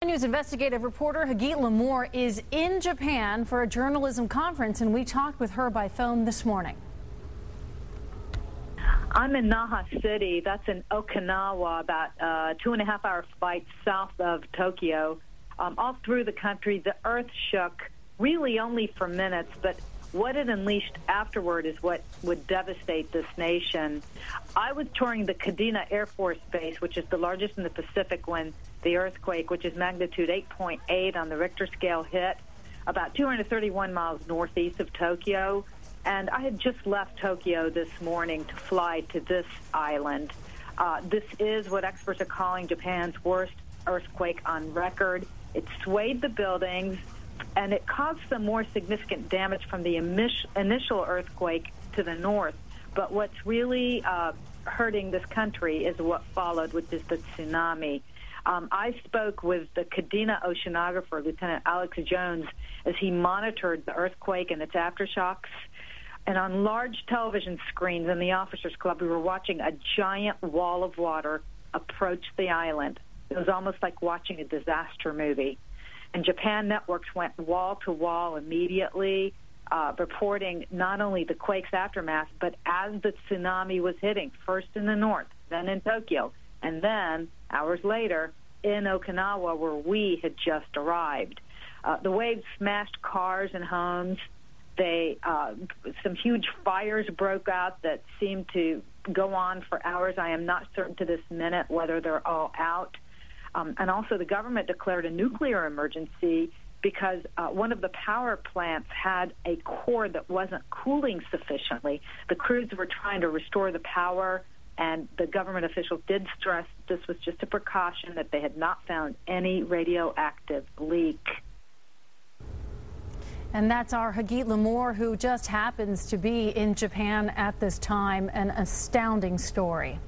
News investigative reporter Hagit Limor is in Japan for a journalism conference, and we talked with her by phone this morning. I'm in Naha City. That's in Okinawa, about 2.5-hour flight south of Tokyo. All through the country, the earth shook, really only for minutes, but what it unleashed afterward is what would devastate this nation. I was touring the Kadena Air Force Base, which is the largest in the Pacific, when the earthquake, which is magnitude 8.8 on the Richter scale, hit about 231 miles northeast of Tokyo. And I had just left Tokyo this morning to fly to this island. This is what experts are calling Japan's worst earthquake on record. It swayed the buildings, and it caused some more significant damage from the initial earthquake to the north. But what's really hurting this country is what followed, which is the tsunami. I spoke with the Kadena oceanographer, Lieutenant Alex Jones, as he monitored the earthquake and its aftershocks. And on large television screens in the Officers Club, we were watching a giant wall of water approach the island. It was almost like watching a disaster movie. And Japan networks went wall to wall immediately, reporting not only the quake's aftermath, but as the tsunami was hitting, first in the north, then in Tokyo, and then, hours later, in Okinawa, where we had just arrived. The waves smashed cars and homes. Some huge fires broke out that seemed to go on for hours. I am not certain to this minute whether they're all out. And also the government declared a nuclear emergency because one of the power plants had a core that wasn't cooling sufficiently. The crews were trying to restore the power, and the government officials did stress this was just a precaution, that they had not found any radioactive leak. And that's our Hagit Limor, who just happens to be in Japan at this time. An astounding story.